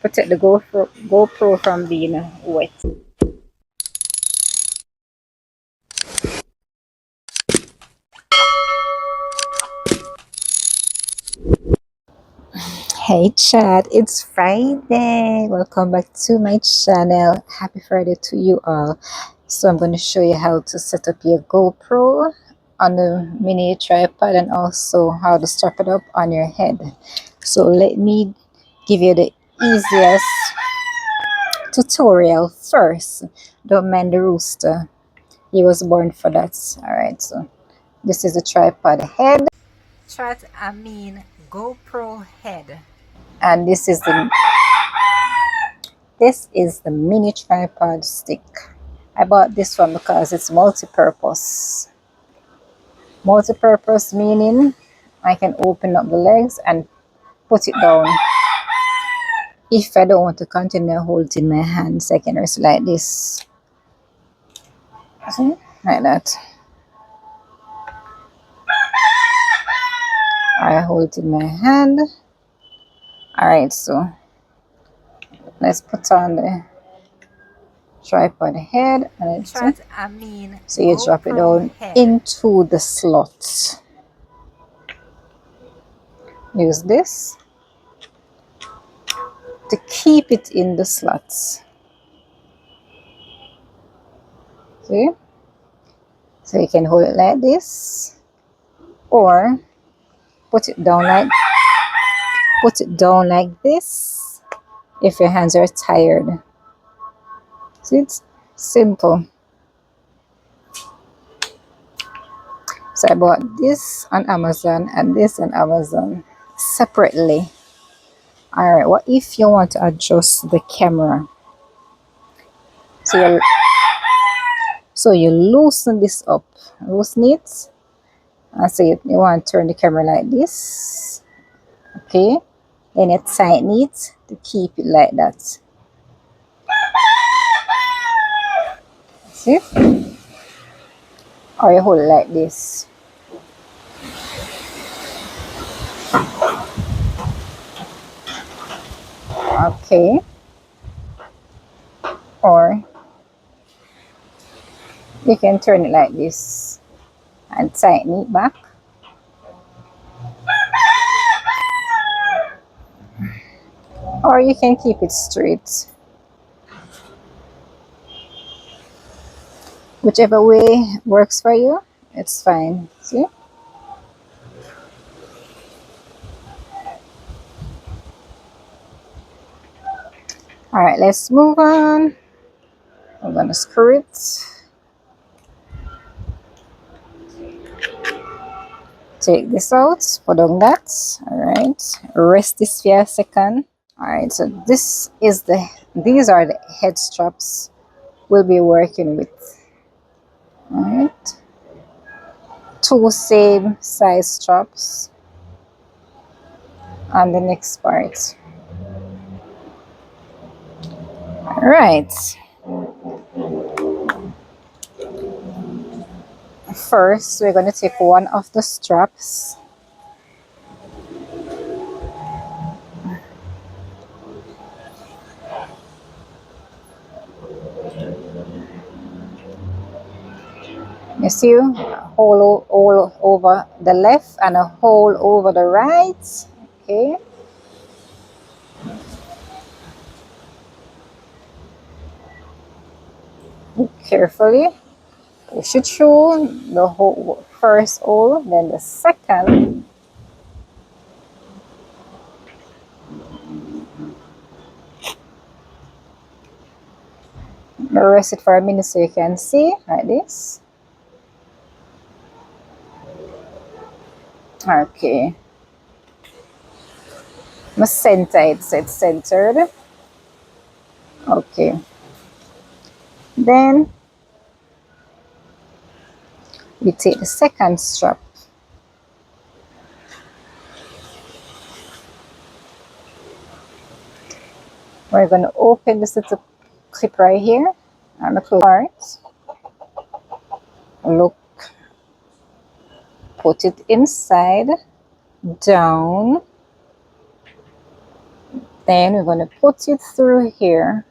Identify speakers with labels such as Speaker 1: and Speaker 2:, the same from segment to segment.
Speaker 1: protect the GoPro from being wet. Hey chat, it's Friday. Welcome back to my channel. Happy Friday to you all. So I'm going to show you how to set up your GoPro on the mini tripod and also how to strap it up on your head. So let me give you the easiest tutorial first. Don't mind the rooster. He was born for that. Alright, so this is the tripod head. GoPro head. And this is the mini tripod stick. I bought this one because it's multi-purpose. Multi-purpose meaning I can open up the legs and put it down. If I don't want to continue holding my hands, I can rest like this. See? Like that. I hold in my hand. Alright, so let's put on the tripod head and so you drop it down into the slot. Use this to keep it in the slots. See? So you can hold it like this or put it down like this if your hands are tired. See, it's simple. So I bought this on Amazon and this on Amazon separately. Alright, what if you want to adjust the camera? So you loosen this up, loosen it, and so you want to turn the camera like this. Okay, then you tighten it to keep it like that. See? Or you hold it like this. Okay. Or you can turn it like this and tighten it back. Or you can keep it straight. Whichever way works for you, it's fine. See? Alright, let's move on. I'm gonna screw it. Take this out, put on that. Alright, rest this for a second. Alright, so these are the head straps we'll be working with. Alright, two same size straps on the next part. Alright, first we're going to take one of the straps. You see a hole all over the left and a hole over the right. Okay. Carefully push it through the whole first hole, then the second. Rest it for a minute so you can see like this. Okay. Must center it so it's centered. Okay. Then we take the second strap. We're going to open this little clip right here on the close part. Look, put it inside, down, Then we're going to put it through here.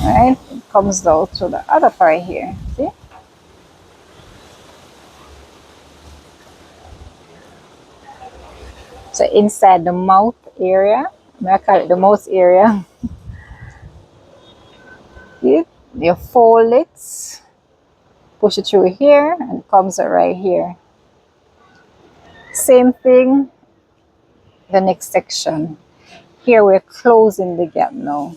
Speaker 1: Right, it comes down to the other part here. See? So inside the mouth area, I call it the mouth area. See? You fold it, push it through here, and it comes out right here. Same thing, the next section. Here we're closing the gap now.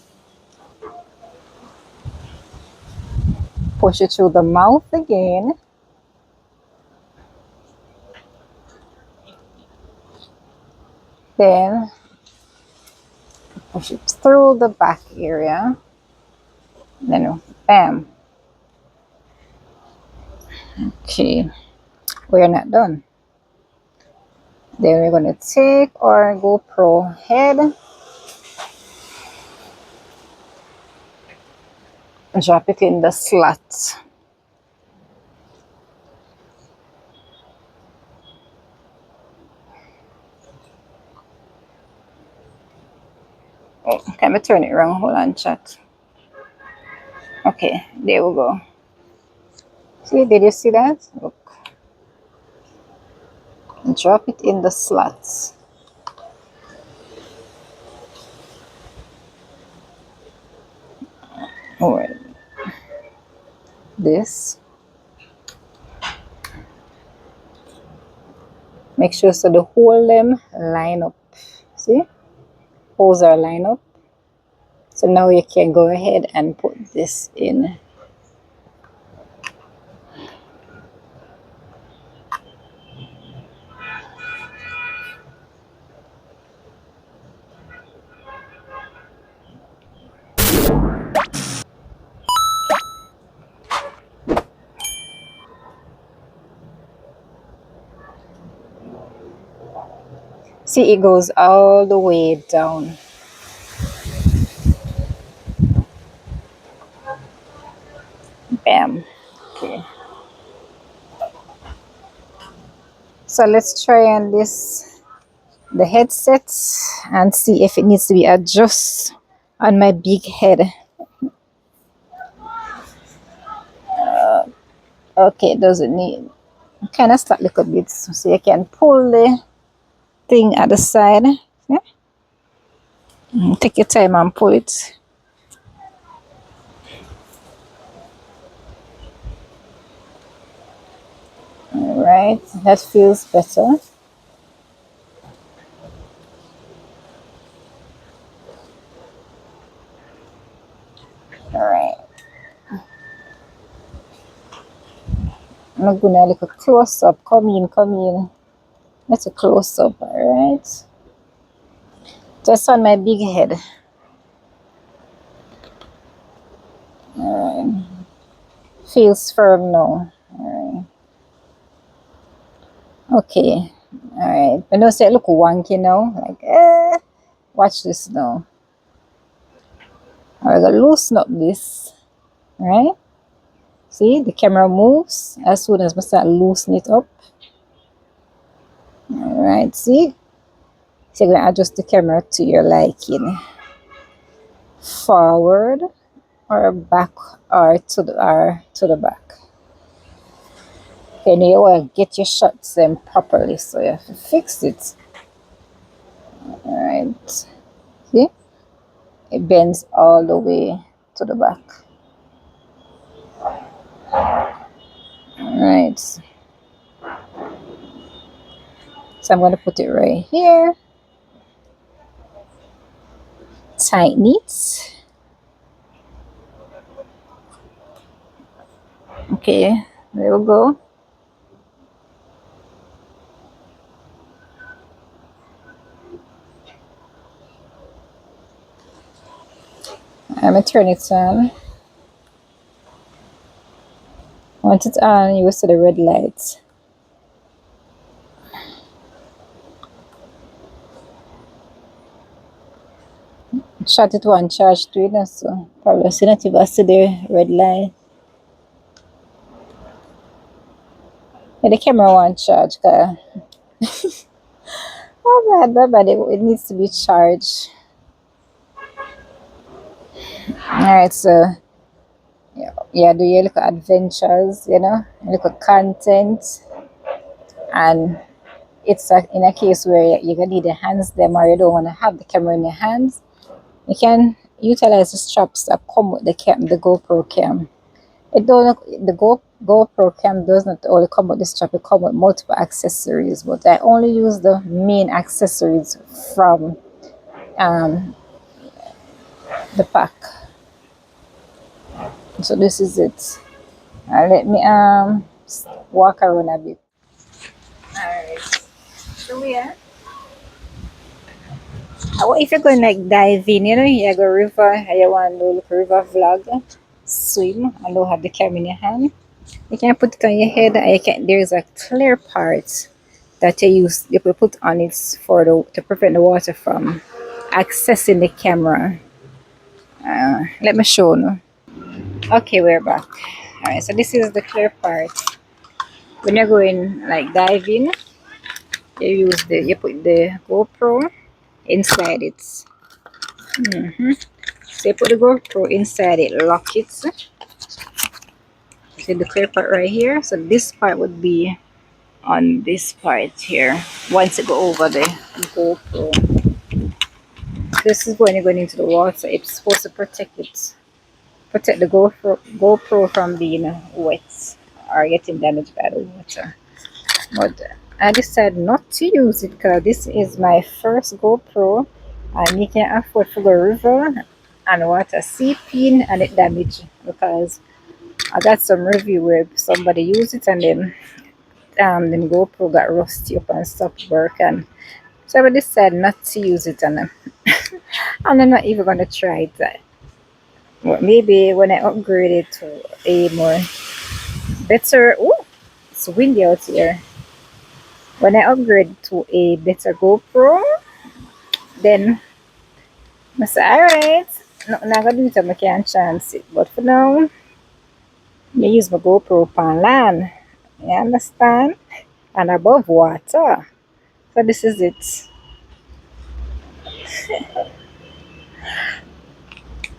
Speaker 1: Push it through the mouth again. Then push it through the back area. Then bam. Okay, we're not done. Then we're going to take our GoPro head and drop it in the slot. Oh, can I turn it around? Hold on, chat. Okay, there we go. See, did you see that? Look. And drop it in the slots. Alright. This. Make sure so the whole them line up. See? Holes are lined up. So now you can go ahead and put this in. See, it goes all the way down. Bam. Okay. So let's try on the headset and see if it needs to be adjusted on my big head. Okay, it doesn't need. Kind of start a little bit so you can pull the thing at the side. Yeah? Take your time and pull it. All right, that feels better. All right. I'm gonna look a close up. Come in, come in. That's a close up. All right. Just on my big head. All right. Feels firm now. All right. Okay. All right. I know say it look wonky now. Like, watch this now. I'm gonna loosen up this. All right. See, the camera moves as soon as I start loosening it up. All right, see? So you're going to adjust the camera to your liking. Forward or back or to the back. Okay, now you want to get your shots then properly, so you have to fix it. All right. See? It bends all the way to the back. All right. So I'm going to put it right here. Tighten it. Okay, there we go. I'm going to turn it on. Once it's on, you will see the red lights. Shut it one charge to it, so probably see not if I see the red light. Yeah, the camera won't charge. Oh bad, bad. It needs to be charged. Alright, so yeah, do your little adventures, little content, and it's in a case where you're gonna need your hands them or you don't want to have the camera in your hands, you can utilize the straps that come with the GoPro cam. It don't the GoPro cam does not only come with the strap, it come with multiple accessories, but I only use the main accessories from um, the pack. So this is it. Let me walk around a bit. Alright. So yeah. What if you're going like dive in, you go river, and you want to do like river vlog, swim, and don't have the camera in your hand. You can put it on your head, and there's a clear part that you could put on it to prevent the water from accessing the camera. Let me show you. Okay, we're back. Alright, so this is the clear part. When you're going like diving, you put the GoPro inside it. So you put the GoPro inside it, lock it. See the clear part right here? So this part would be on this part here. Once you go over the GoPro, this is when you're going into the water. It's supposed to protect the GoPro from being wet or getting damaged by the water. But I decided not to use it because this is my first GoPro and you can afford to go river and water seeping and it damaged, because I got some review where somebody used it and then GoPro got rusty up and stopped working. So I decided not to use it, and I'm not even gonna try it. Well, maybe when I upgrade it to a more better. Oh, it's windy out here. When I upgrade to a better GoPro, then I say, alright, not gonna do it and I can't chance it. But for now, I use my GoPro on land. You understand? And above water. So this is it.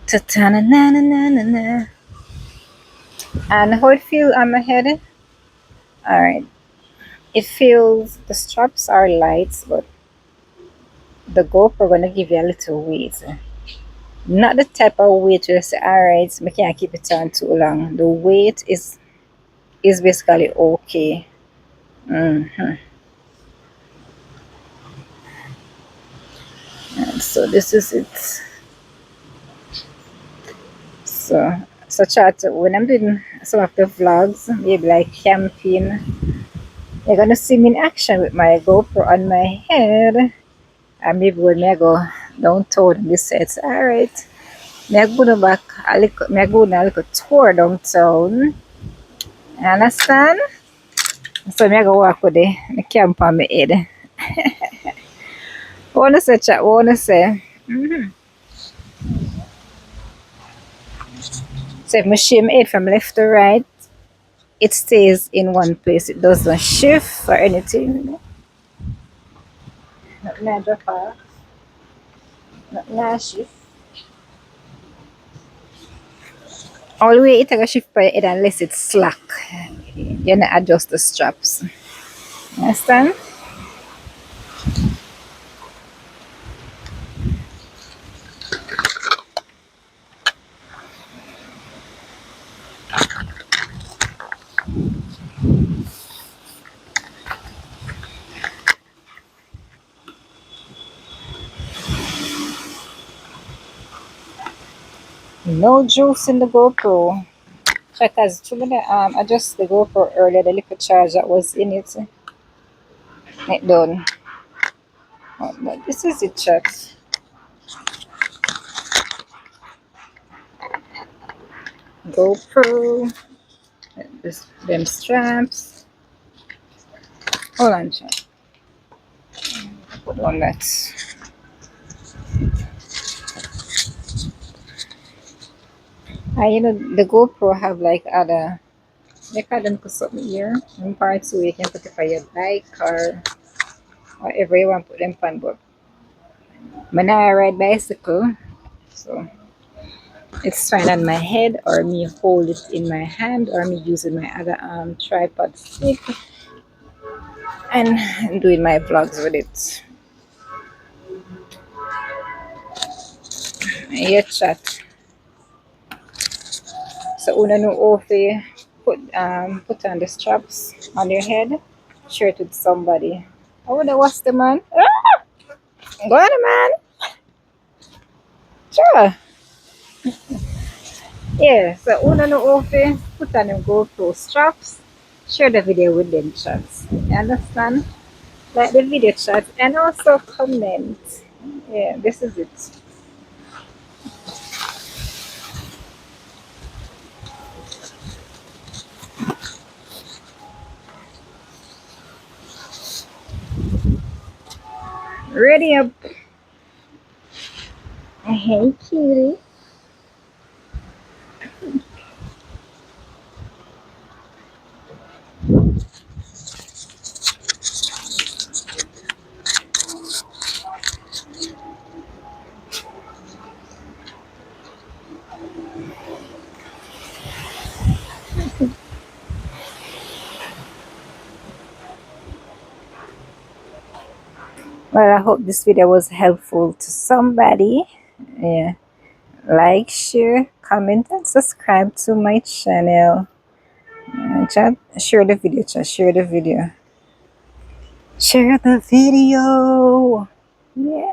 Speaker 1: Ta-ta-na-na-na-na-na. And how it feel on my head? Alright. It feels the straps are light, but the GoPro gonna give you a little weight. Not the type of weight where you say, alright, I can't keep it on too long. The weight is basically okay. And so this is it. So chat, when I'm doing some of the vlogs, maybe like camping, you're gonna see me in action with my GoPro on my head. And maybe when I go downtown, this says, alright, may I go na back may I go na a little tour downtown. You understand? So may I go walk with the camp on my head. What wanna say, chat? What wanna say? So if I shake my head from left to right, it stays in one place. It doesn't shift or anything. Nothing I drop off. Nothing I shift. All the way it take a shift by your head unless it's slack. You not adjust the straps. Understand? No juice in the GoPro. Because too many adjust the GoPro earlier, the little charge that was in it. It done. But this is it, chat. GoPro. Them straps. Hold on, chat. Put on that. And the GoPro have like other Nakadam ko something here. Yung parts so you can put it for your bike or whatever you want to put them on. But when I ride bicycle, so it's fine on my head or me hold it in my hand or me using my other tripod stick and doing my vlogs with it. Yeah, chat. So una no ofi put on the straps on your head, share it with somebody. I would have watched the man. Ah, go on, man. Sure. Yeah, so una no ofi put on your GoPro straps, share the video with them chats. You understand? Like the video chat and also comment. Yeah, this is it. Ready up. Hey, cutie. Well, I hope this video was helpful to somebody. Yeah, like, share, comment, and subscribe to my channel. Chat, share the video. Chat, share the video. Share the video. Yeah.